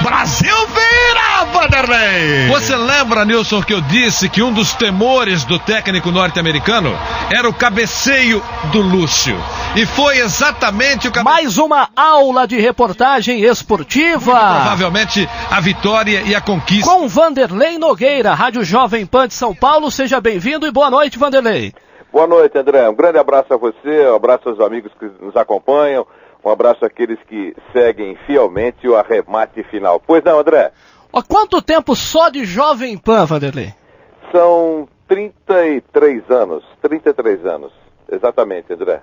Brasil vira, Vanderlei! Você lembra, Nilson, que eu disse que um dos temores do técnico norte-americano era o cabeceio do Lúcio? E foi exatamente o cabeceio. Mais uma aula de reportagem esportiva. Provavelmente a vitória e a conquista. Com Vanderlei Nogueira, Rádio Jovem Pan de São Paulo. Seja bem-vindo e boa noite, Vanderlei. Boa noite, André. Um grande abraço a você, um abraço aos amigos que nos acompanham, um abraço àqueles que seguem fielmente o arremate final. Pois não, André? Há quanto tempo só de Jovem Pan, Vanderlei? São 33 anos, exatamente, André.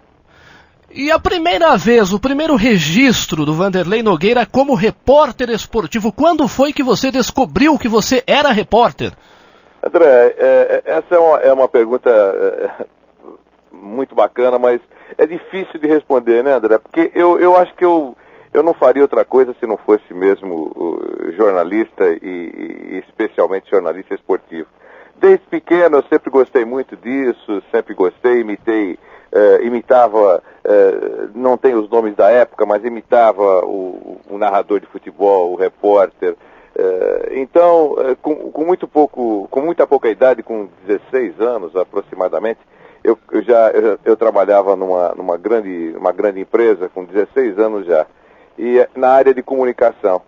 E a primeira vez, o primeiro registro do Vanderlei Nogueira como repórter esportivo, quando foi que você descobriu que você era repórter? André, essa é uma pergunta muito bacana, mas é difícil de responder, né, André? Porque eu acho que eu não faria outra coisa se não fosse mesmo jornalista e especialmente jornalista esportivo. Desde pequeno eu sempre gostei muito disso, sempre gostei, imitava, não tenho os nomes da época, mas imitava o narrador de futebol, o repórter. Então, com muita pouca idade, com 16 anos aproximadamente, eu trabalhava numa grande empresa, com 16 anos já, e na área de comunicação.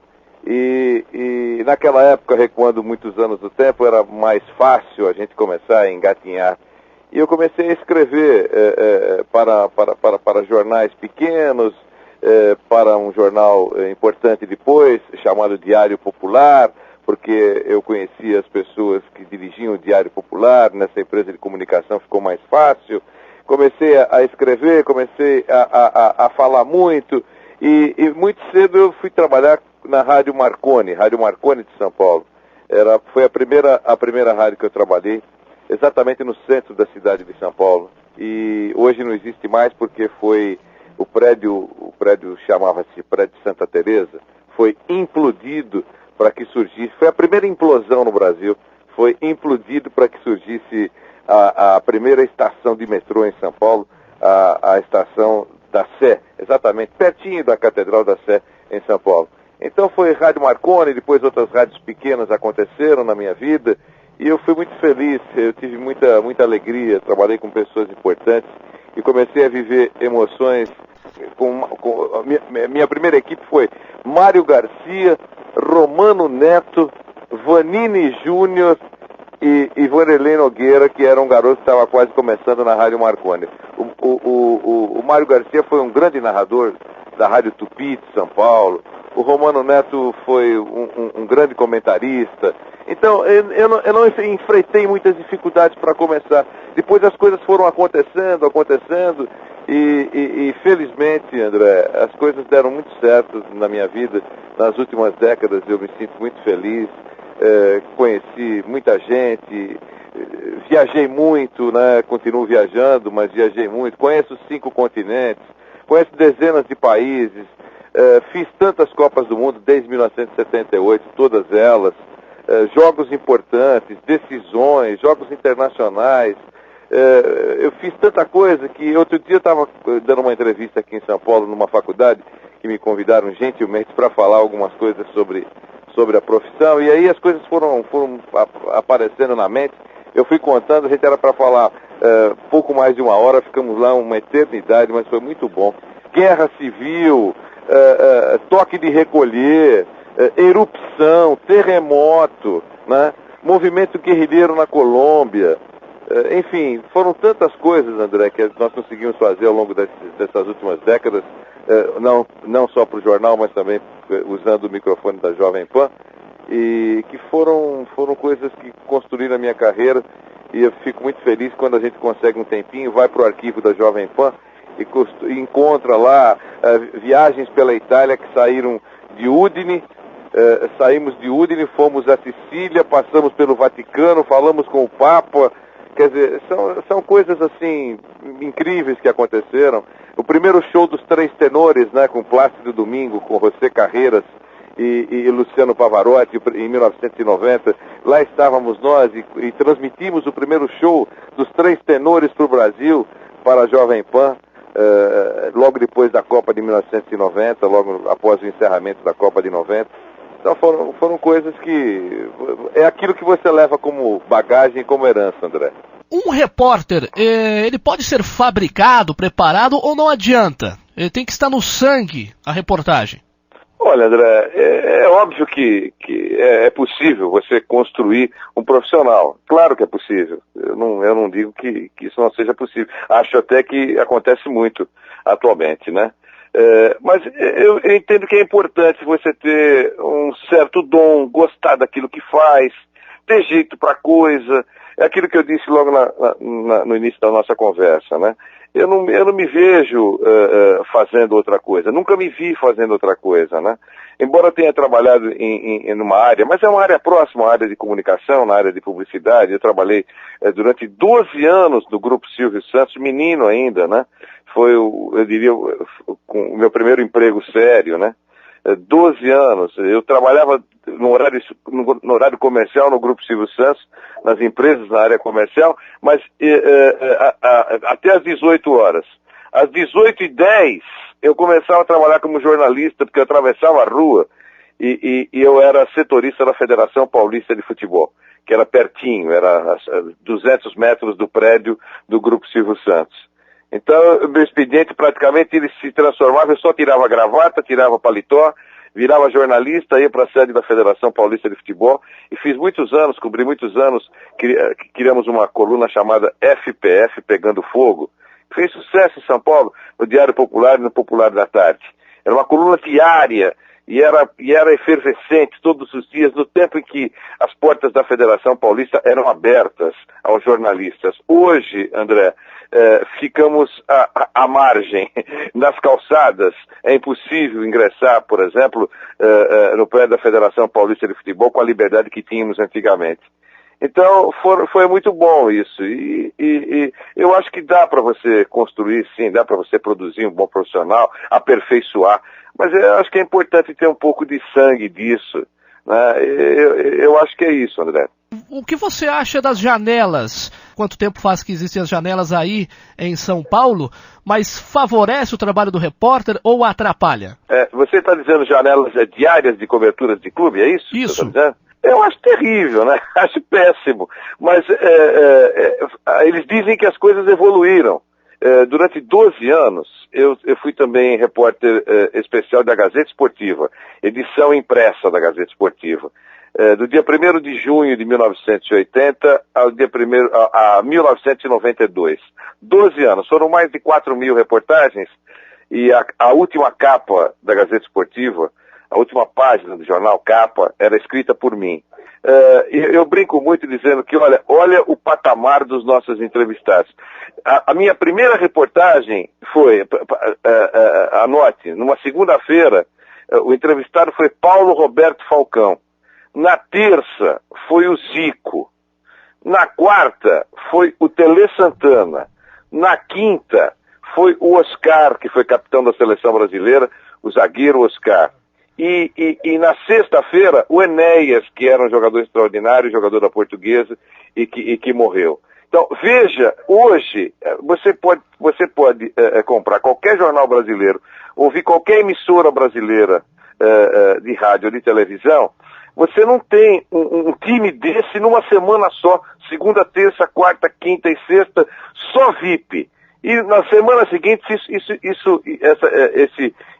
E naquela época, recuando muitos anos do tempo, era mais fácil a gente começar a engatinhar. E eu comecei a escrever para jornais pequenos, para um jornal importante depois, chamado Diário Popular, porque eu conhecia as pessoas que dirigiam o Diário Popular, nessa empresa de comunicação ficou mais fácil. Comecei a escrever, comecei a falar muito, e muito cedo eu fui trabalhar na Rádio Marconi de São Paulo. Foi a primeira rádio que eu trabalhei, exatamente no centro da cidade de São Paulo. E hoje não existe mais porque o prédio chamava-se Prédio Santa Teresa, foi implodido para que surgisse, foi a primeira implosão no Brasil, foi implodido para que surgisse a primeira estação de metrô em São Paulo, a estação da Sé, exatamente, pertinho da Catedral da Sé em São Paulo. Então foi Rádio Marconi, depois outras rádios pequenas aconteceram na minha vida, e eu fui muito feliz, eu tive muita alegria, trabalhei com pessoas importantes, e comecei a viver emoções. Minha primeira equipe foi Mário Garcia, Romano Neto, Vanini Júnior e Vanderlei Nogueira, que era um garoto que estava quase começando na Rádio Marconi. O Mário Garcia foi um grande narrador da Rádio Tupi de São Paulo. O Romano Neto foi um grande comentarista. Então, eu não enfrentei muitas dificuldades para começar. Depois as coisas foram acontecendo, e felizmente, André, as coisas deram muito certo na minha vida. Nas últimas décadas eu me sinto muito feliz, conheci muita gente, viajei muito, né? Continuo viajando, mas viajei muito. Conheço 5 continentes, conheço dezenas de países, fiz tantas Copas do Mundo desde 1978, todas elas, jogos importantes, decisões, jogos internacionais. Eu fiz tanta coisa que outro dia eu estava dando uma entrevista aqui em São Paulo, numa faculdade, que me convidaram gentilmente para falar algumas coisas sobre a profissão, e aí as coisas foram aparecendo na mente. Eu fui contando, a gente era para falar pouco mais de 1 hora, ficamos lá uma eternidade, mas foi muito bom. Guerra civil, toque de recolher, erupção, terremoto, né? Movimento guerrilheiro na Colômbia. Enfim, foram tantas coisas, André, que nós conseguimos fazer ao longo dessas últimas décadas, não só para o jornal, mas também usando o microfone da Jovem Pan, e que foram coisas que construíram a minha carreira, e eu fico muito feliz quando a gente consegue um tempinho, vai para o arquivo da Jovem Pan e encontra lá viagens pela Itália que saíram de Udine. Saímos de Udine, fomos a Sicília, passamos pelo Vaticano, falamos com o Papa. Quer dizer, são coisas assim incríveis que aconteceram. O primeiro show dos 3 tenores, né, com Plácido Domingo, com José Carreiras e Luciano Pavarotti, em 1990, lá estávamos nós e transmitimos o primeiro show dos 3 tenores para o Brasil, para a Jovem Pan, logo depois da Copa de 1990, logo após o encerramento da Copa de 90. Então foram coisas que... É aquilo que você leva como bagagem, como herança, André. Um repórter, ele pode ser fabricado, preparado ou não adianta? Ele tem que estar no sangue, a reportagem. Olha, André, é óbvio que é possível você construir um profissional. Claro que é possível. Eu não digo que isso não seja possível. Acho até que acontece muito atualmente, né? Mas eu entendo que é importante você ter um certo dom, gostar daquilo que faz, ter jeito para coisa. É aquilo que eu disse logo no início da nossa conversa, né? Eu não me vejo fazendo outra coisa, nunca me vi fazendo outra coisa, né? Embora tenha trabalhado em uma área, mas é uma área próxima, uma área de comunicação, na área de publicidade. Eu trabalhei durante 12 anos no Grupo Silvio Santos, menino ainda, né? Foi, eu diria, o meu primeiro emprego sério, né? 12 anos. Eu trabalhava no horário comercial no Grupo Silvio Santos, nas empresas na área comercial, mas até às 18 horas. Às 18h10 eu começava a trabalhar como jornalista, porque eu atravessava a rua e eu era setorista da Federação Paulista de Futebol, que era pertinho, era a 200 metros do prédio do Grupo Silvio Santos. Então, meu expediente praticamente ele se transformava, eu só tirava gravata, tirava paletó, virava jornalista, ia para a sede da Federação Paulista de Futebol e fiz muitos anos, cobri muitos anos, criamos uma coluna chamada FPF, Pegando Fogo. Fez sucesso em São Paulo, no Diário Popular e no Popular da Tarde. Era uma coluna diária e era efervescente todos os dias, no tempo em que as portas da Federação Paulista eram abertas aos jornalistas. Hoje, André, ficamos à margem, nas calçadas. É impossível ingressar, por exemplo, no prédio da Federação Paulista de Futebol com a liberdade que tínhamos antigamente. Então, foi muito bom isso. E eu acho que dá para você construir, sim, dá para você produzir um bom profissional, aperfeiçoar. Mas eu acho que é importante ter um pouco de sangue disso, né? Eu acho que é isso, André. O que você acha das janelas? Quanto tempo faz que existem as janelas aí em São Paulo? Mas favorece o trabalho do repórter ou atrapalha? Você está dizendo janelas diárias de coberturas de clube, é isso? Isso. Eu acho terrível, né? Acho péssimo. Mas eles dizem que as coisas evoluíram. Durante 12 anos, eu fui também repórter especial da Gazeta Esportiva, edição impressa da Gazeta Esportiva. Do dia 1º de junho de 1980 a 1992. 12 anos, foram mais de 4.000 reportagens e a última capa da Gazeta Esportiva, a última página do jornal Capa, era escrita por mim. Eu brinco muito dizendo que, olha o patamar dos nossos entrevistados. A minha primeira reportagem foi, anote, numa segunda-feira, o entrevistado foi Paulo Roberto Falcão. Na terça, foi o Zico. Na quarta, foi o Tele Santana. Na quinta, foi o Oscar, que foi capitão da seleção brasileira, o zagueiro Oscar. E na sexta-feira, o Enéas, que era um jogador extraordinário, jogador da Portuguesa, e que morreu. Então, veja, hoje, você pode comprar qualquer jornal brasileiro, ouvir qualquer emissora brasileira de rádio ou de televisão, você não tem um time desse numa semana só, segunda, terça, quarta, quinta e sexta, só VIP. E na semana seguinte,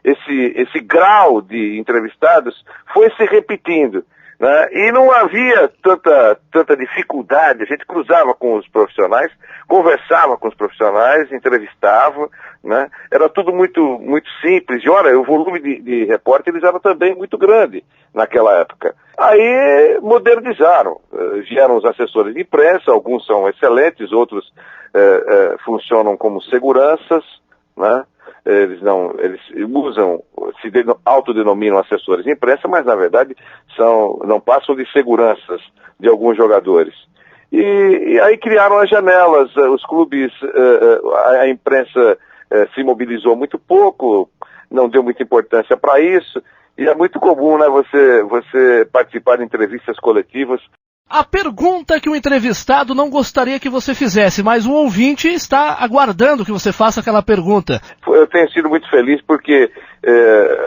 esse grau de entrevistados foi se repetindo, né? E não havia tanta dificuldade, a gente cruzava com os profissionais, conversava com os profissionais, entrevistava, né? Era tudo muito, muito simples. E olha, o volume de repórteres era também muito grande naquela época. Aí modernizaram, vieram os assessores de imprensa, alguns são excelentes, outros funcionam como seguranças, né? Eles se autodenominam assessores de imprensa, mas na verdade não passam de seguranças de alguns jogadores. E aí criaram as janelas, os clubes, a imprensa se mobilizou muito pouco, não deu muita importância para isso, e é muito comum, né, você participar de entrevistas coletivas A pergunta que o entrevistado não gostaria que você fizesse, mas o ouvinte está aguardando que você faça aquela pergunta. Eu tenho sido muito feliz porque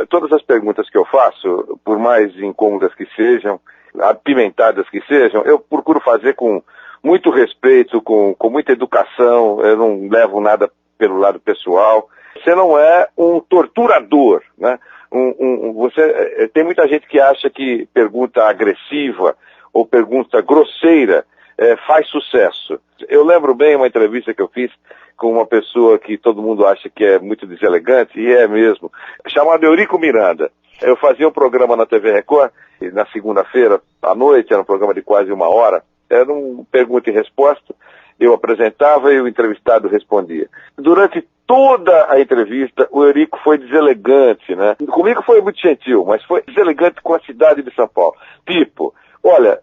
todas as perguntas que eu faço, por mais incômodas que sejam, apimentadas que sejam, eu procuro fazer com muito respeito, com muita educação, eu não levo nada pelo lado pessoal. Você não é um torturador, né? Tem muita gente que acha que pergunta agressiva ou pergunta grosseira faz sucesso. Eu lembro bem uma entrevista que eu fiz com uma pessoa que todo mundo acha que é muito deselegante, e é mesmo, chamado Eurico Miranda. Eu fazia um programa na TV Record, e na segunda-feira à noite, era um programa de quase 1 hora, era um pergunta e resposta, eu apresentava e o entrevistado respondia. Durante toda a entrevista, o Eurico foi deselegante, né? Comigo foi muito gentil, mas foi deselegante com a cidade de São Paulo. Tipo, olha,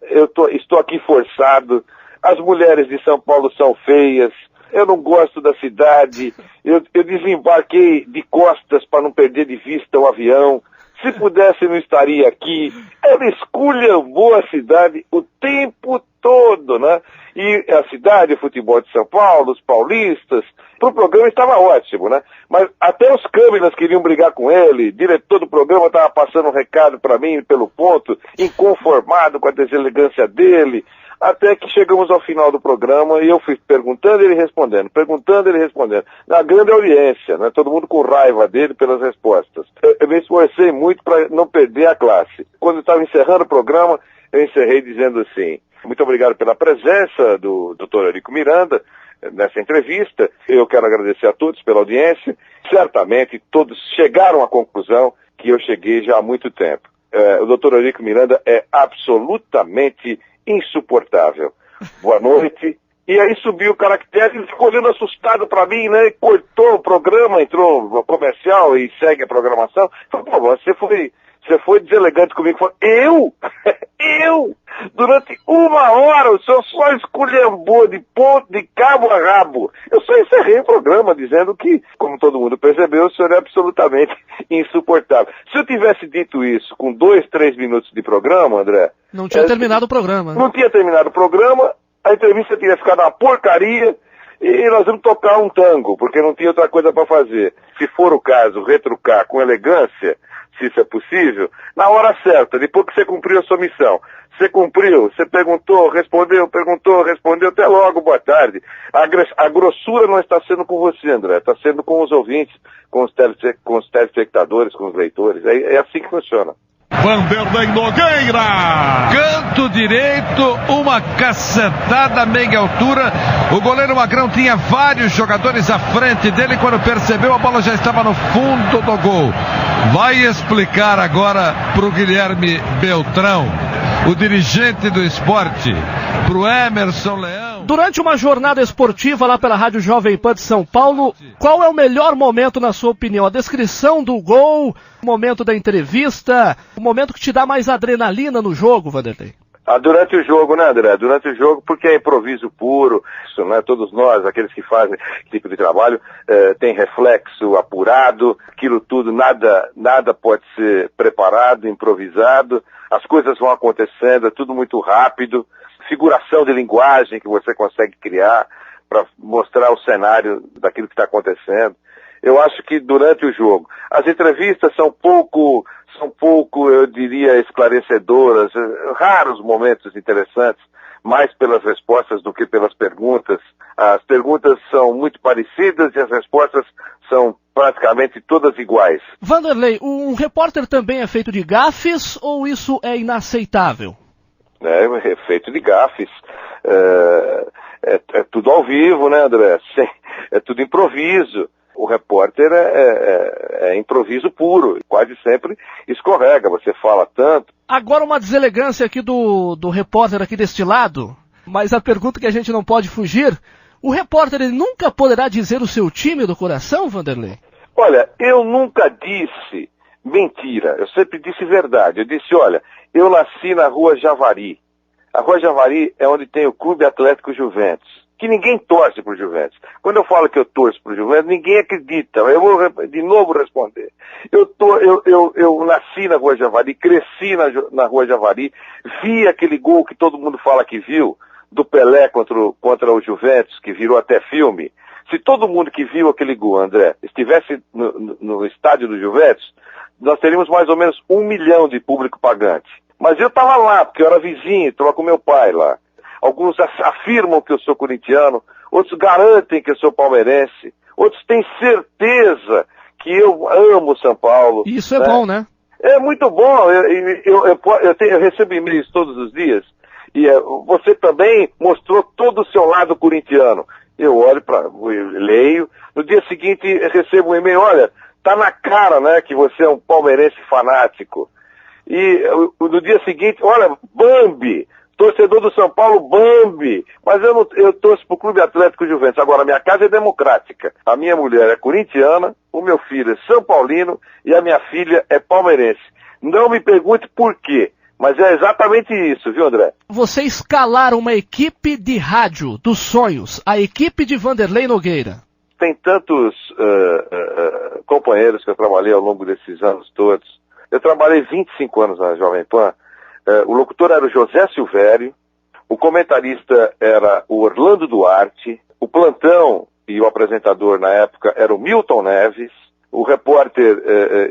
estou aqui forçado, as mulheres de São Paulo são feias, eu não gosto da cidade, eu desembarquei de costas para não perder de vista o avião, se pudesse não estaria aqui. Ela esculhambou a cidade o tempo todo, né? E a cidade, o futebol de São Paulo, os paulistas, pro programa estava ótimo, né? Mas até os câmeras queriam brigar com ele, o diretor do programa estava passando um recado para mim pelo ponto, inconformado com a deselegância dele, até que chegamos ao final do programa e eu fui perguntando e ele respondendo, na grande audiência, né? Todo mundo com raiva dele pelas respostas. Eu me esforcei muito para não perder a classe. Quando eu estava encerrando o programa, eu encerrei dizendo assim: muito obrigado pela presença do Dr. Eurico Miranda nessa entrevista. Eu quero agradecer a todos pela audiência. Certamente todos chegaram à conclusão que eu cheguei já há muito tempo. O Dr. Eurico Miranda é absolutamente insuportável. Boa noite. E aí subiu o caractere, ele ficou olhando assustado para mim, né? Cortou o programa, entrou no comercial e segue a programação. Falei, pô, você foi deselegante comigo. Falei, eu? Eu? Durante 1 hora o senhor só esculhambou de ponto, de cabo a rabo. Eu só encerrei o programa dizendo que, como todo mundo percebeu, o senhor é absolutamente insuportável. Se eu tivesse dito isso com 2, 3 minutos de programa, André... Não tinha terminado o programa. Não tinha terminado o programa, a entrevista teria ficado uma porcaria e nós vamos tocar um tango, porque não tinha outra coisa para fazer. Se for o caso, retrucar com elegância, se isso é possível, na hora certa, depois que você cumpriu a sua missão. Você cumpriu, você perguntou, respondeu, até logo, boa tarde. A grossura não está sendo com você, André, está sendo com os ouvintes, com os telespectadores, com os leitores. É assim que funciona. Vanderlei Nogueira! Canto direito, uma cacetada meia altura. O goleiro Magrão tinha vários jogadores à frente dele. Quando percebeu, a bola já estava no fundo do gol. Vai explicar agora pro Guilherme Beltrão, o dirigente do esporte, pro Emerson Leão. Durante uma jornada esportiva lá pela Rádio Jovem Pan de São Paulo, qual é o melhor momento na sua opinião? A descrição do gol, o momento da entrevista, o momento que te dá mais adrenalina no jogo, Vanderlei? Durante o jogo, né, André? Durante o jogo, porque é improviso puro, isso, né? Todos nós, aqueles que fazem esse tipo de trabalho, tem reflexo apurado, aquilo tudo, nada pode ser preparado, improvisado, as coisas vão acontecendo, é tudo muito rápido, figuração de linguagem que você consegue criar para mostrar o cenário daquilo que está acontecendo. Eu acho que durante o jogo, as entrevistas são pouco, eu diria, esclarecedoras, raros momentos interessantes, mais pelas respostas do que pelas perguntas. As perguntas são muito parecidas e as respostas são praticamente todas iguais. Vanderlei, um repórter também é feito de gafes ou isso é inaceitável? É feito de gafes. É tudo ao vivo, né, André? É tudo improviso. O repórter é improviso puro, quase sempre escorrega, você fala tanto. Agora uma deselegância aqui do repórter aqui deste lado, mas a pergunta que a gente não pode fugir, o repórter ele nunca poderá dizer o seu time do coração, Vanderlei? Olha, eu nunca disse mentira, eu sempre disse verdade. Eu disse, olha, eu nasci na Rua Javari. A Rua Javari é onde tem o Clube Atlético Juventus. que ninguém torce pro Juventus. Quando eu falo que eu torço pro Juventus, ninguém acredita. Eu vou de novo responder. Eu nasci na Rua Javari, cresci na Rua Javari, vi aquele gol que todo mundo fala que viu, do Pelé contra o Juventus, que virou até filme. Se todo mundo que viu aquele gol, André, estivesse no estádio do Juventus, nós teríamos mais ou menos 1 milhão de público pagante. Mas eu estava lá, porque eu era vizinho, estava com meu pai lá. Alguns afirmam que eu sou corintiano, outros garantem que eu sou palmeirense, outros têm certeza que eu amo São Paulo. Isso é bom, né? É muito bom. Eu recebo e-mails todos os dias, e você também mostrou todo o seu lado corintiano. Eu olho leio, no dia seguinte recebo um e-mail, olha, tá na cara, né, que você é um palmeirense fanático. E no dia seguinte, olha, Bambi, torcedor do São Paulo, Bambi. Mas eu torço pro Clube Atlético Juventus. Agora, minha casa é democrática. A minha mulher é corintiana, o meu filho é São Paulino e a minha filha é palmeirense. Não me pergunte por quê, mas é exatamente isso, viu, André? Você escalar uma equipe de rádio dos sonhos, a equipe de Vanderlei Nogueira. Tem tantos companheiros que eu trabalhei ao longo desses anos todos. Eu trabalhei 25 anos na Jovem Pan. O locutor era o José Silvério, o comentarista era o Orlando Duarte, o plantão e o apresentador na época era o Milton Neves, o repórter,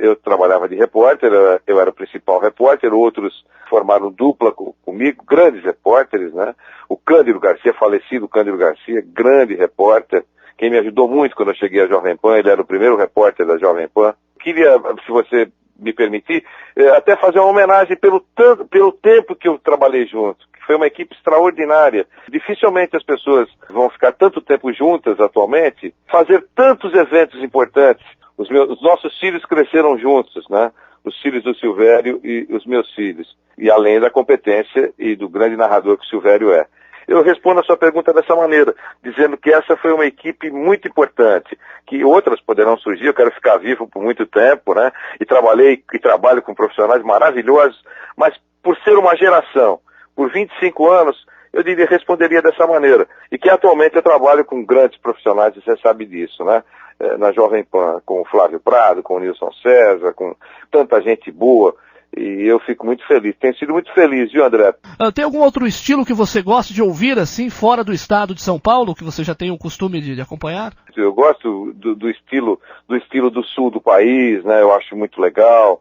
eu trabalhava de repórter, eu era o principal repórter, outros formaram dupla comigo, grandes repórteres, né? O Cândido Garcia, falecido Cândido Garcia, grande repórter, quem me ajudou muito quando eu cheguei à Jovem Pan, ele era o primeiro repórter da Jovem Pan. Queria, se você me permitir, até fazer uma homenagem pelo tempo que eu trabalhei junto, que foi uma equipe extraordinária. Dificilmente as pessoas vão ficar tanto tempo juntas atualmente, fazer tantos eventos importantes. Os nossos filhos cresceram juntos, né? Os filhos do Silvério e os meus filhos. E além da competência e do grande narrador que o Silvério é. Eu respondo a sua pergunta dessa maneira, dizendo que essa foi uma equipe muito importante, que outras poderão surgir, eu quero ficar vivo por muito tempo, né? E trabalhei e trabalho com profissionais maravilhosos, mas por ser uma geração, por 25 anos, eu responderia dessa maneira. E que atualmente eu trabalho com grandes profissionais, e você sabe disso, né? Na Jovem Pan, com o Flávio Prado, com o Nilson César, com tanta gente boa. E eu fico muito feliz. Tenho sido muito feliz, viu, André? Tem algum outro estilo que você gosta de ouvir, assim, fora do estado de São Paulo, que você já tem o costume de acompanhar? Eu gosto do estilo do sul do país, né? Eu acho muito legal.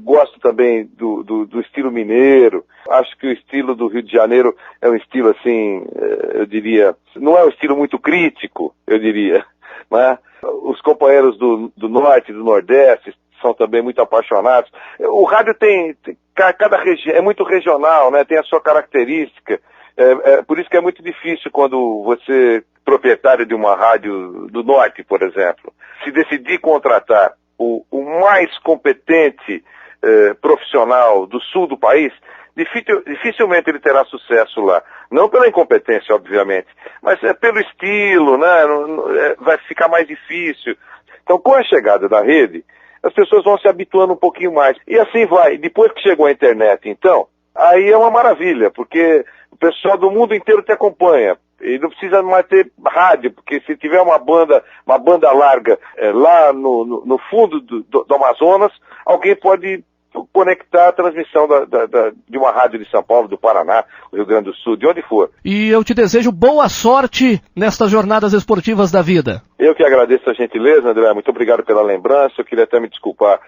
Gosto também do estilo mineiro. Acho que o estilo do Rio de Janeiro é um estilo, assim, eu diria, não é um estilo muito crítico, eu diria, né? Os companheiros do norte e do nordeste são também muito apaixonados. O rádio cada região é muito regional, né? Tem a sua característica. Por isso que é muito difícil quando você, proprietário de uma rádio do norte, por exemplo, se decidir contratar o mais competente profissional do sul do país, dificilmente ele terá sucesso lá. Não pela incompetência, obviamente, mas pelo estilo, né? Vai ficar mais difícil. Então, com a chegada da rede, as pessoas vão se habituando um pouquinho mais. E assim vai. Depois que chegou a internet, então, aí é uma maravilha, porque o pessoal do mundo inteiro te acompanha. E não precisa mais ter rádio, porque se tiver uma banda larga lá no fundo do Amazonas, alguém pode conectar a transmissão de uma rádio de São Paulo, do Paraná, do Rio Grande do Sul, de onde for. E eu te desejo boa sorte nestas jornadas esportivas da vida. Eu que agradeço a gentileza, André, muito obrigado pela lembrança. Eu queria até me desculpar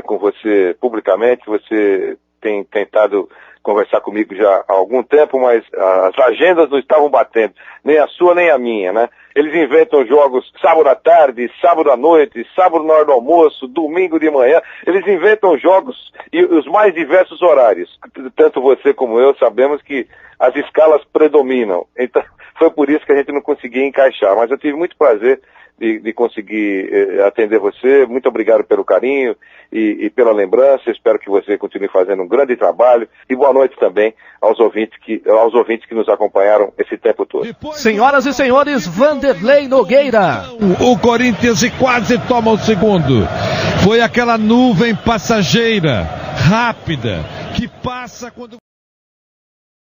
com você publicamente. Você tem tentado conversar comigo já há algum tempo, mas as agendas não estavam batendo, nem a sua nem a minha, né? Eles inventam jogos sábado à tarde, sábado à noite, sábado na hora do almoço, domingo de manhã. Eles inventam jogos e os mais diversos horários. Tanto você como eu sabemos que as escalas predominam. Então, foi por isso que a gente não conseguia encaixar. Mas eu tive muito prazer de conseguir atender você. Muito obrigado pelo carinho e pela lembrança. Espero que você continue fazendo um grande trabalho. E boa noite também aos ouvintes que nos acompanharam esse tempo todo. Senhoras e senhores, Vanderlei Nogueira. O Corinthians quase toma o segundo. Foi aquela nuvem passageira, rápida, que passa quando...